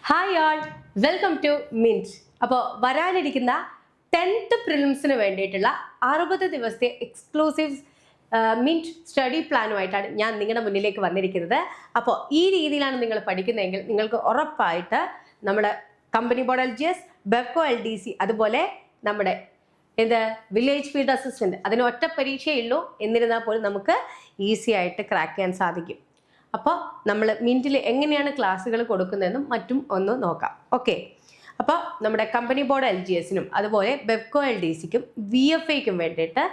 Hi all, welcome to mint. അപ്പോൾ വരാനിരിക്കുന്ന 10th പ്രിലിംസിന് വേണ്ടിയിട്ടുള്ള 60 ദിവസത്തെ എക്സ്ക്ലൂസീവ് മിൻറ്റ് സ്റ്റഡി പ്ലാനുമായിട്ടാണ് ഞാൻ നിങ്ങളുടെ മുന്നിലേക്ക് വന്നിരിക്കുന്നത്. അപ്പോൾ ഈ രീതിയിലാണ് നിങ്ങൾ പഠിക്കുന്നതെങ്കിൽ നിങ്ങൾക്ക് ഉറപ്പായിട്ട് നമ്മുടെ company board LGS, Bevco LDC, അതുപോലെ നമ്മുടെ വില്ലേജ് ഫീൽഡ് അസിസ്റ്റന്റ്, അതിന് ഒറ്റ പരീക്ഷയുള്ളൂ. എന്നിരുന്നാൽ പോലും നമുക്ക് ഈസി ആയിട്ട് ക്രാക്ക് ചെയ്യാൻ സാധിക്കും. അപ്പോൾ നമ്മൾ മിൻറ്റിൽ എങ്ങനെയാണ് ക്ലാസ്സുകൾ കൊടുക്കുന്നതെന്നും മറ്റും ഒന്ന് നോക്കാം. ഓക്കെ, അപ്പോൾ നമ്മുടെ കമ്പനി ബോർഡ് LGSനും അതുപോലെ ബെവ്കോ LDCക്കും VFAക്കും വേണ്ടിയിട്ട്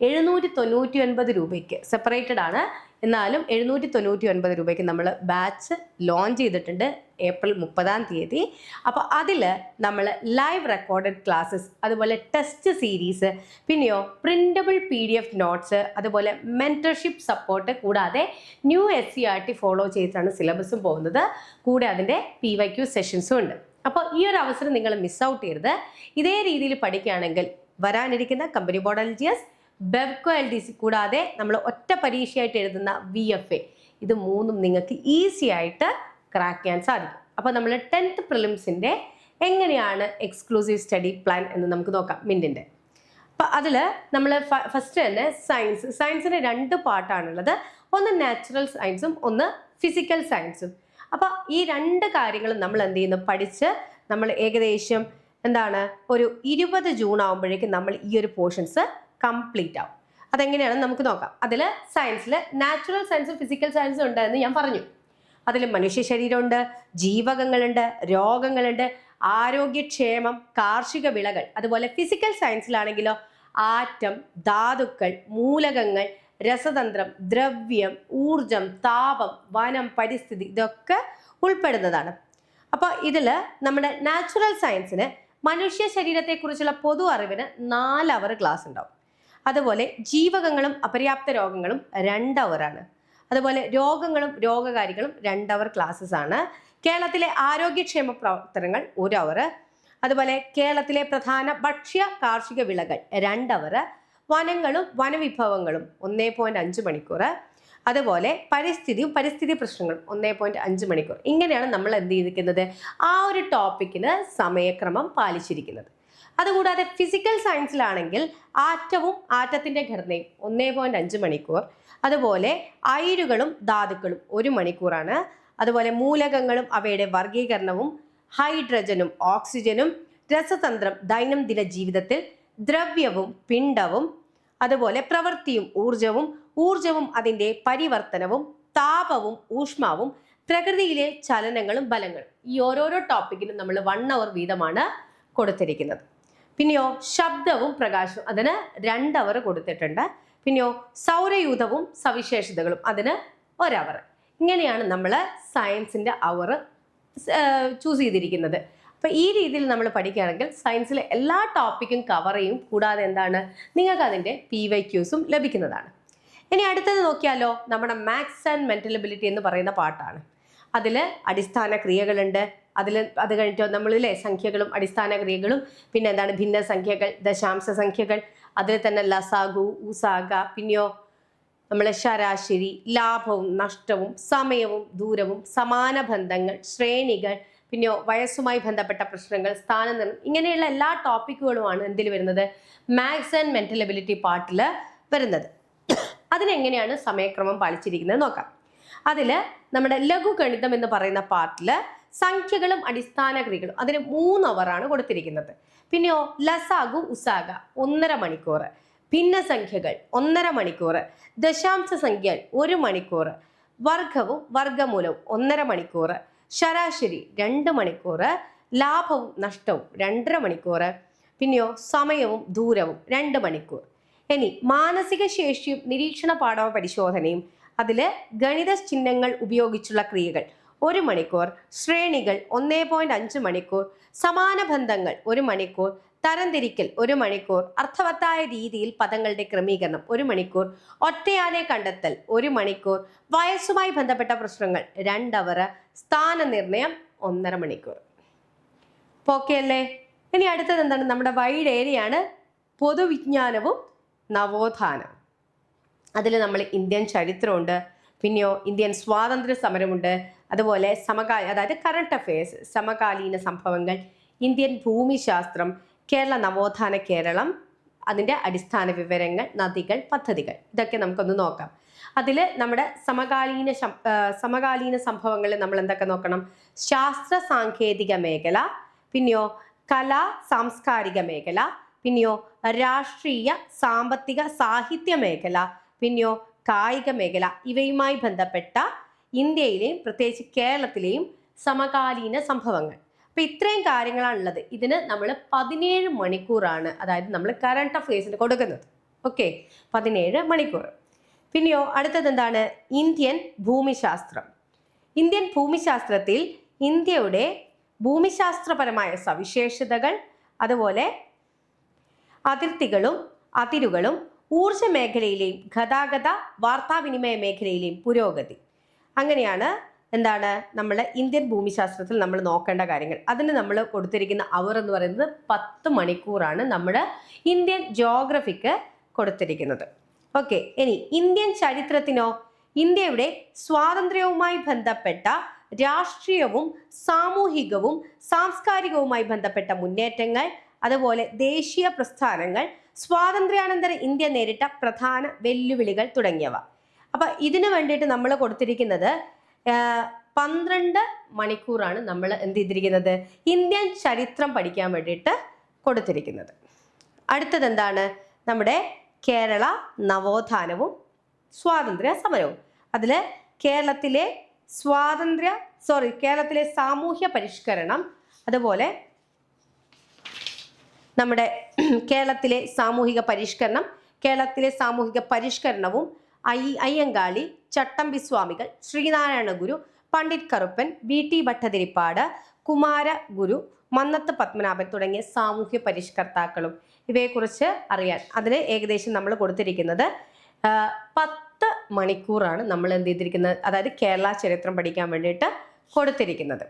799 രൂപയ്ക്ക് സെപ്പറേറ്റഡ് ആണ്. എന്നാലും 799 രൂപയ്ക്ക് നമ്മൾ ബാച്ച് ലോഞ്ച് ചെയ്തിട്ടുണ്ട് ഏപ്രിൽ 30-ാം തീയതി. അപ്പോൾ അതിൽ നമ്മൾ ലൈവ് റെക്കോർഡഡ് ക്ലാസ്സസ്, അതുപോലെ ടെസ്റ്റ് സീരീസ്, പിന്നെയോ പ്രിൻ്റബിൾ PDF നോട്ട്സ്, അതുപോലെ മെൻറ്റർഷിപ്പ് സപ്പോർട്ട്, കൂടാതെ ന്യൂ SCERT ഫോളോ ചെയ്തിട്ടാണ് സിലബസും പോകുന്നത്. കൂടെ അതിൻ്റെ PYQ സെഷൻസും ഉണ്ട്. അപ്പോൾ ഈ ഒരു അവസരം നിങ്ങൾ മിസ് ഔട്ട് ചെയ്യരുത്. ഇതേ രീതിയിൽ പഠിക്കുകയാണെങ്കിൽ വരാനിരിക്കുന്ന company board LGS, Bevco LDC, കൂടാതെ നമ്മൾ ഒറ്റ പരീക്ഷയായിട്ട് എഴുതുന്ന VFA, ഇത് മൂന്നും നിങ്ങൾക്ക് ഈസി ആയിട്ട് ക്രാക്ക് ചെയ്യാൻ സാധിക്കും. അപ്പോൾ നമ്മൾ 10th പ്രിലിംസിൻ്റെ എങ്ങനെയാണ് എക്സ്ക്ലൂസീവ് സ്റ്റഡി പ്ലാൻ എന്ന് നമുക്ക് നോക്കാം മിൻറ്റിൻ്റെ. അപ്പോൾ അതിൽ നമ്മൾ ഫസ്റ്റ് തന്നെ സയൻസിന് 2 പാർട്ടാണുള്ളത്. ഒന്ന് നാച്ചുറൽ സയൻസും ഒന്ന് ഫിസിക്കൽ സയൻസും. അപ്പോൾ ഈ 2 കാര്യങ്ങളും നമ്മൾ എന്ത് ചെയ്യുന്നു, പഠിച്ച് നമ്മൾ ഏകദേശം ഒരു 20 ജൂൺ ആകുമ്പോഴേക്കും നമ്മൾ ഈ ഒരു പോർഷൻസ് കംപ്ലീറ്റ് ആവും. അതെങ്ങനെയാണെന്ന് നമുക്ക് നോക്കാം. അതിൽ സയൻസിൽ നാച്ചുറൽ സയൻസും ഫിസിക്കൽ സയൻസും ഉണ്ടെന്ന് ഞാൻ പറഞ്ഞു. അതിൽ മനുഷ്യ ശരീരമുണ്ട്, ജീവകങ്ങളുണ്ട്, രോഗങ്ങളുണ്ട്, ആരോഗ്യക്ഷേമം, കാർഷിക വിളകൾ. അതുപോലെ ഫിസിക്കൽ സയൻസിലാണെങ്കിലോ ആറ്റം, ധാതുക്കൾ, മൂലകങ്ങൾ, രസതന്ത്രം, ദ്രവ്യം, ഊർജം, താപം, വനം, പരിസ്ഥിതി, ഇതൊക്കെ ഉൾപ്പെടുന്നതാണ്. അപ്പോൾ ഇതിൽ നമ്മുടെ നാച്ചുറൽ സയൻസിന് മനുഷ്യ ശരീരത്തെക്കുറിച്ചുള്ള പൊതു അറിവിന് 4 അവർ ക്ലാസ് ഉണ്ടാവും. അതുപോലെ ജീവകങ്ങളും അപര്യാപ്ത രോഗങ്ങളും 2 അവറാണ്. അതുപോലെ രോഗങ്ങളും രോഗകാരികളും 2 അവർ ക്ലാസ്സസ് ആണ്. കേരളത്തിലെ ആരോഗ്യക്ഷേമ പ്രവർത്തനങ്ങൾ 1 അവർ. അതുപോലെ കേരളത്തിലെ പ്രധാന ഭക്ഷ്യ കാർഷിക വിളകൾ 2 അവർ. വനങ്ങളും വനവിഭവങ്ങളും 1.5 മണിക്കൂർ. അതുപോലെ പരിസ്ഥിതിയും പരിസ്ഥിതി പ്രശ്നങ്ങളും 1.5 മണിക്കൂർ. ഇങ്ങനെയാണ് നമ്മൾ എന്ത് ചെയ്തിരിക്കുന്നത്, ആ ഒരു ടോപ്പിക്കിന് സമയക്രമം പാലിച്ചിരിക്കുന്നത്. അതുകൂടാതെ ഫിസിക്കൽ സയൻസിലാണെങ്കിൽ ആറ്റവും ആറ്റത്തിൻ്റെ ഘടനയും 1.5 മണിക്കൂർ. അതുപോലെ അയിരുകളും ധാതുക്കളും 1 മണിക്കൂറാണ്. അതുപോലെ മൂലകങ്ങളും അവയുടെ വർഗീകരണവും, ഹൈഡ്രജനും ഓക്സിജനും, രസതന്ത്രം ദൈനംദിന ജീവിതത്തിൽ, ദ്രവ്യവും പിണ്ഡവും, അതുപോലെ പ്രവൃത്തിയും ഊർജവും അതിൻ്റെ പരിവർത്തനവും, താപവും ഊഷ്മാവും, പ്രകൃതിയിലെ ചലനങ്ങളും ബലങ്ങളും. ഈ ഓരോരോ ടോപ്പിക്കിനും നമ്മൾ 1 അവർ വീതമാണ് കൊടുത്തിരിക്കുന്നത്. പിന്നെയോ ശബ്ദവും പ്രകാശവും, അതിന് 2 അവർ കൊടുത്തിട്ടുണ്ട്. പിന്നെയോ സൗരയൂഥവും സവിശേഷതകളും, അതിന് 1 അവർ. ഇങ്ങനെയാണ് നമ്മൾ സയൻസിൻ്റെ അവർ ചൂസ് ചെയ്തിരിക്കുന്നത്. അപ്പോൾ ഈ രീതിയിൽ നമ്മൾ പഠിക്കുകയാണെങ്കിൽ സയൻസിലെ എല്ലാ ടോപ്പിക്കും കവർ ചെയ്യും. കൂടാതെ നിങ്ങൾക്ക് അതിൻ്റെ PYQസും ലഭിക്കുന്നതാണ്. ഇനി അടുത്തത് നോക്കിയാലോ, നമ്മുടെ മാത്സ് ആൻഡ് മെൻ്റൽ എബിലിറ്റി എന്ന് പറയുന്ന പാട്ടാണ്. അതിൽ അടിസ്ഥാന ക്രിയകളുണ്ട്. അത് കഴിഞ്ഞിട്ടോ നമ്മളിലെ സംഖ്യകളും അടിസ്ഥാന ക്രിയകളും, പിന്നെ ഭിന്നസംഖ്യകൾ, ദശാംശ സംഖ്യകൾ, അതിൽ തന്നെ ലസാഗു, ഉസാഗ, പിന്നെയോ നമ്മളെ ശരാശരി, ലാഭവും നഷ്ടവും, സമയവും ദൂരവും, സമാന ബന്ധങ്ങൾ, ശ്രേണികൾ, പിന്നെയോ വയസ്സുമായി ബന്ധപ്പെട്ട പ്രശ്നങ്ങൾ, സ്ഥാനനിർണ്ണയം, ഇങ്ങനെയുള്ള എല്ലാ ടോപ്പിക്കുകളുമാണ് എന്തിൽ വരുന്നത്, മാത്സ് ആൻഡ് മെൻ്റൽ എബിലിറ്റി പാർട്ടിൽ വരുന്നത്. അതിനെങ്ങനെയാണ് സമയക്രമം പാലിച്ചിരിക്കുന്നത് നോക്കാം. അതിൽ നമ്മുടെ ലഘുഗണിതം എന്ന് പറയുന്ന പാർട്ടിൽ സംഖ്യകളും അടിസ്ഥാന ക്രിയകളും, അതിന് 3 അവറാണ് കൊടുത്തിരിക്കുന്നത്. പിന്നെയോ ലസാഗു, ഉസാഗ 1.5 മണിക്കൂർ, ഭിന്നസംഖ്യകൾ 1.5 മണിക്കൂർ, ദശാംശ സംഖ്യകൾ 1 മണിക്കൂർ, വർഗവും വർഗമൂലവും 1.5 മണിക്കൂർ, ശരാശരി 2 മണിക്കൂർ, ലാഭവും നഷ്ടവും 2.5 മണിക്കൂർ, പിന്നെയോ സമയവും ദൂരവും 2 മണിക്കൂർ. ഇനി മാനസിക ശേഷിയും നിരീക്ഷണ പാഠവ പരിശോധനയും, അതിൽ ഗണിത ചിഹ്നങ്ങൾ ഉപയോഗിച്ചുള്ള ക്രിയകൾ 1 മണിക്കൂർ, ശ്രേണികൾ 1.5 മണിക്കൂർ, സമാന ബന്ധങ്ങൾ 1 മണിക്കൂർ, തരംതിരിക്കൽ 1 മണിക്കൂർ, അർത്ഥവത്തായ രീതിയിൽ പദങ്ങളുടെ ക്രമീകരണം 1 മണിക്കൂർ, ഒറ്റയാനെ കണ്ടെത്തൽ 1 മണിക്കൂർ, വയസ്സുമായി ബന്ധപ്പെട്ട പ്രശ്നങ്ങൾ 2 അവർ, സ്ഥാനനിർണ്ണയം 1.5 മണിക്കൂർ. ഓക്കെ അല്ലേ? ഇനി അടുത്തത് നമ്മുടെ വൈഡ് ഏരിയയാണ് പൊതുവിജ്ഞാനവും നവോത്ഥാനം. അതിൽ നമ്മൾ ഇന്ത്യൻ ചരിത്രമുണ്ട്, പിന്നെയോ ഇന്ത്യൻ സ്വാതന്ത്ര്യ സമരമുണ്ട്, അതുപോലെ അതായത് കറണ്ട് അഫയേഴ്സ്, സമകാലീന സംഭവങ്ങൾ, ഇന്ത്യൻ ഭൂമിശാസ്ത്രം, കേരള നവോത്ഥാന കേരളം, അതിൻ്റെ അടിസ്ഥാന വിവരങ്ങൾ, നദികൾ, പദ്ധതികൾ, ഇതൊക്കെ നമുക്കൊന്ന് നോക്കാം. അതിൽ നമ്മുടെ സമകാലീന സംഭവങ്ങളിൽ നമ്മൾ എന്തൊക്കെ നോക്കണം? ശാസ്ത്ര സാങ്കേതിക മേഖല, പിന്നെയോ കലാ സാംസ്കാരിക മേഖല, പിന്നെയോ രാഷ്ട്രീയ സാമ്പത്തിക സാഹിത്യ മേഖല, പിന്നെയോ കായിക മേഖല, ഇവയുമായി ബന്ധപ്പെട്ട ഇന്ത്യയിലെയും പ്രത്യേകിച്ച് കേരളത്തിലെയും സമകാലീന സംഭവങ്ങൾ. അപ്പൊ ഇത്രയും കാര്യങ്ങളാണുള്ളത്. ഇതിന് നമ്മൾ 17 മണിക്കൂറാണ്, അതായത് നമ്മൾ കറണ്ട് അഫയേഴ്സിന് കൊടുക്കുന്നത്. ഓക്കെ, 17 മണിക്കൂർ. പിന്നെയോ അടുത്തത് എന്താണ്? ഇന്ത്യൻ ഭൂമിശാസ്ത്രം. ഇന്ത്യൻ ഭൂമിശാസ്ത്രത്തിൽ ഇന്ത്യയുടെ ഭൂമിശാസ്ത്രപരമായ സവിശേഷതകൾ, അതുപോലെ അതിർത്തികളും അതിരുകളും, ഊർജ മേഖലയിലെയും ഗതാഗത വാർത്താവിനിമയ മേഖലയിലെയും പുരോഗതി, അങ്ങനെയാണ് എന്താണ് നമ്മൾ ഇന്ത്യൻ ഭൂമിശാസ്ത്രത്തിൽ നമ്മൾ നോക്കേണ്ട കാര്യങ്ങൾ. അതിന് നമ്മൾ കൊടുത്തിരിക്കുന്ന അവർ എന്ന് പറയുന്നത് 10 മണിക്കൂറാണ് നമ്മൾ ഇന്ത്യൻ ജോഗ്രഫിക്ക് കൊടുത്തിരിക്കുന്നത്. ഓക്കെ, ഇനി ഇന്ത്യൻ ചരിത്രത്തിനോ? ഇന്ത്യയുടെ സ്വാതന്ത്ര്യവുമായി ബന്ധപ്പെട്ട രാഷ്ട്രീയവും സാമൂഹികവും സാംസ്കാരികവുമായി ബന്ധപ്പെട്ട മുന്നേറ്റങ്ങൾ, അതുപോലെ ദേശീയ പ്രസ്ഥാനങ്ങൾ, സ്വാതന്ത്ര്യാനന്തര ഇന്ത്യ നേരിട്ട പ്രധാന വെല്ലുവിളികൾ തുടങ്ങിയവ. അപ്പൊ ഇതിനു വേണ്ടിയിട്ട് നമ്മൾ കൊടുത്തിരിക്കുന്നത് 12 മണിക്കൂറാണ് നമ്മൾ എന്ത് ചെയ്തിരിക്കുന്നത്? ഇന്ത്യൻ ചരിത്രം പഠിക്കാൻ വേണ്ടിയിട്ട് കൊടുത്തിരിക്കുന്നത്. അടുത്തത് എന്താണ്? നമ്മുടെ കേരള നവോത്ഥാനവും സ്വാതന്ത്ര്യ സമരവും. അതിൽ കേരളത്തിലെ സാമൂഹ്യ പരിഷ്കരണം, അതുപോലെ നമ്മുടെ കേരളത്തിലെ സാമൂഹിക പരിഷ്കരണവും അയ്യങ്കാളി, ചട്ടമ്പി സ്വാമികൾ, ശ്രീനാരായണ ഗുരു, പണ്ഡിറ്റ് കറുപ്പൻ, VT ഭട്ടതിരിപ്പാട്, കുമാരഗുരു, മന്നത്ത് പത്മനാഭൻ തുടങ്ങിയ സാമൂഹ്യ പരിഷ്കർത്താക്കളും, ഇവയെക്കുറിച്ച് അറിയാൻ അതിന് ഏകദേശം നമ്മൾ കൊടുത്തിരിക്കുന്നത് 10 മണിക്കൂറാണ് നമ്മൾ എന്ത് ചെയ്തിരിക്കുന്നത്, അതായത് കേരള ചരിത്രം പഠിക്കാൻ വേണ്ടിയിട്ട് കൊടുത്തിരിക്കുന്നത്.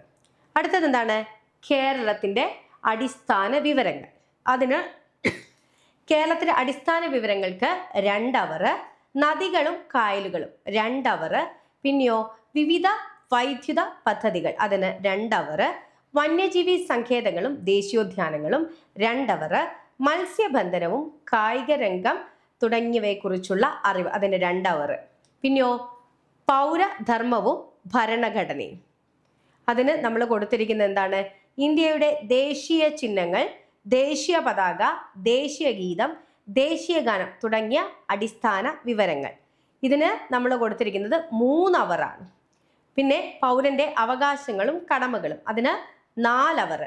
അടുത്തത് എന്താണ്? കേരളത്തിൻ്റെ അടിസ്ഥാന വിവരങ്ങൾ. അതിന് കേരളത്തിലെ അടിസ്ഥാന വിവരങ്ങൾക്ക് 2 അവർ, നദികളും കായലുകളും 2 അവർ, പിന്നെയോ വിവിധ വൈദ്യുത പദ്ധതികൾ അതിന് 2 അവർ, വന്യജീവി സങ്കേതങ്ങളും ദേശീയോദ്യാനങ്ങളും 2 അവർ, മത്സ്യബന്ധനവും കായിക രംഗം തുടങ്ങിയവയെക്കുറിച്ചുള്ള അറിവ് അതിന് 2 അവർ, പിന്നെയോ പൗരധർമ്മവും ഭരണഘടനയും. അതിന് നമ്മൾ കൊടുത്തിരിക്കുന്നത് എന്താണ്? ഇന്ത്യയുടെ ദേശീയ ചിഹ്നങ്ങൾ, ദേശീയ പതാക, ദേശീയ ഗീതം, ദേശീയ ഗാനം തുടങ്ങിയ അടിസ്ഥാന വിവരങ്ങൾ. ഇതിന് നമ്മൾ കൊടുത്തിരിക്കുന്നത് 3 അവറാണ്. പിന്നെ പൗരന്റെ അവകാശങ്ങളും കടമകളും അതിന് 4 അവർ.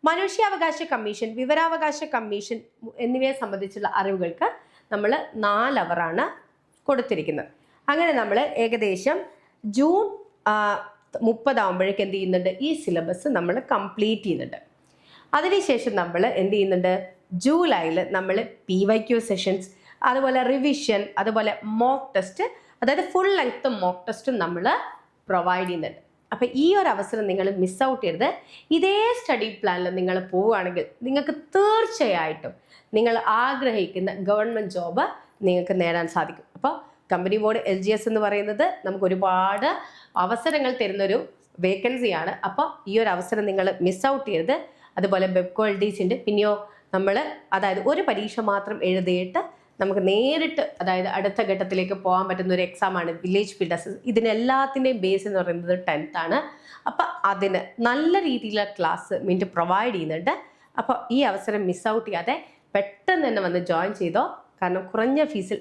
മനുഷ്യാവകാശ കമ്മീഷൻ, വിവരാവകാശ കമ്മീഷൻ എന്നിവയെ സംബന്ധിച്ചുള്ള അറിവുകൾക്ക് നമ്മൾ 4 അവറാണ് കൊടുത്തിരിക്കുന്നത്. അങ്ങനെ നമ്മൾ ഏകദേശം ജൂൺ 30 ആകുമ്പോഴേക്ക് എന്ത് ചെയ്യുന്നുണ്ട്? ഈ സിലബസ് നമ്മൾ കംപ്ലീറ്റ് ചെയ്യുന്നുണ്ട്. അതിനുശേഷം നമ്മൾ എന്ത് ചെയ്യുന്നുണ്ട്? ജൂലൈയിൽ നമ്മൾ PYQ സെഷൻസ്, അതുപോലെ റിവിഷൻ, അതുപോലെ മോക്ക് ടെസ്റ്റ്, അതായത് ഫുൾ ലെങ്ത് മോക്ക് ടെസ്റ്റും നമ്മൾ പ്രൊവൈഡ് ചെയ്യുന്നുണ്ട്. അപ്പം ഈ ഒരു അവസരം നിങ്ങൾ മിസ് ഔട്ട് ചെയ്യരുത്. ഇതേ സ്റ്റഡി പ്ലാനിൽ നിങ്ങൾ പോവുകയാണെങ്കിൽ നിങ്ങൾക്ക് തീർച്ചയായിട്ടും നിങ്ങൾ ആഗ്രഹിക്കുന്ന ഗവൺമെൻറ് ജോബ് നിങ്ങൾക്ക് നേടാൻ സാധിക്കും. അപ്പോൾ കമ്പനി ബോർഡ് LGS എന്ന് പറയുന്നത് നമുക്ക് ഒരുപാട് അവസരങ്ങൾ തരുന്നൊരു വേക്കൻസിയാണ്. അപ്പോൾ ഈ ഒരു അവസരം നിങ്ങൾ മിസ് ഔട്ട് ചെയ്യരുത്. അതുപോലെ ബെബ്കോ LDCൻ്റെ പിന്നെയോ നമ്മൾ അതായത് ഒരു പരീക്ഷ മാത്രം എഴുതിയിട്ട് നമുക്ക് നേരിട്ട് അതായത് അടുത്ത ഘട്ടത്തിലേക്ക് പോകാൻ പറ്റുന്ന ഒരു എക്സാമാണ് വില്ലേജ് ഫീൽഡ് അസിസ്റ്റന്റ്. ഇതിനെല്ലാത്തിൻ്റെയും ബേസ് എന്ന് പറയുന്നത് 10th ആണ്. അപ്പം അതിന് നല്ല രീതിയിലുള്ള ക്ലാസ് മിൻറ്റ് പ്രൊവൈഡ് ചെയ്യുന്നുണ്ട്. അപ്പോൾ ഈ അവസരം മിസ് ഔട്ട് ചെയ്യാതെ പെട്ടെന്ന് തന്നെ വന്ന് ജോയിൻ ചെയ്തോ. കാരണം കുറഞ്ഞ ഫീസിൽ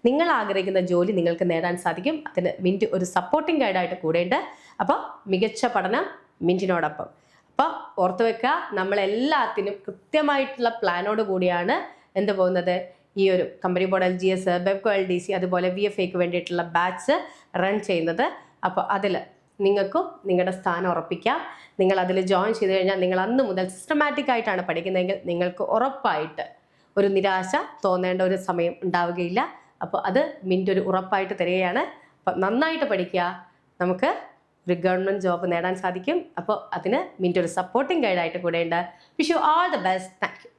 നിങ്ങൾ ആഗ്രഹിക്കുന്ന ജോലി നിങ്ങൾക്ക് നേടാൻ സാധിക്കും. അതിന് മിൻറ്റ് ഒരു സപ്പോർട്ടിംഗ് ഗൈഡായിട്ട് കൂടെയുണ്ട്. അപ്പോൾ മികച്ച പഠനം മിൻറ്റിനോടൊപ്പം. അപ്പോൾ ഓർത്ത് വെക്കുക, നമ്മളെല്ലാത്തിനും കൃത്യമായിട്ടുള്ള പ്ലാനോട് കൂടിയാണ് എന്ത് പോകുന്നത്, ഈ ഒരു company board LGS, Bevco LDC, അതുപോലെ VFAക്ക് വേണ്ടിയിട്ടുള്ള ബാച്ച് റൺ ചെയ്യുന്നത്. അപ്പോൾ അതിൽ നിങ്ങൾക്കും നിങ്ങളുടെ സ്ഥാനം ഉറപ്പിക്കാം. നിങ്ങൾ അതിൽ ജോയിൻ ചെയ്ത് കഴിഞ്ഞാൽ നിങ്ങൾ അന്ന് മുതൽ സിസ്റ്റമാറ്റിക് ആയിട്ടാണ് പഠിക്കുന്നതെങ്കിൽ നിങ്ങൾക്ക് ഉറപ്പായിട്ട് ഒരു നിരാശ തോന്നേണ്ട ഒരു സമയം ഉണ്ടാവുകയില്ല. അപ്പോൾ അത് മിൻറ്റ് ഒരു ഉറപ്പായിട്ട് തരികയാണ്. അപ്പോൾ നന്നായിട്ട് പഠിക്കുക, നമുക്ക് ഒരു ഗവൺമെൻറ് ജോബ് നേടാൻ സാധിക്കും. അപ്പോൾ അതിന് മിൻറ്റ് ഒരു സപ്പോർട്ടിംഗ് ഗൈഡായിട്ട് കൂടെയുണ്ട്. Wish you all the best. Thank you.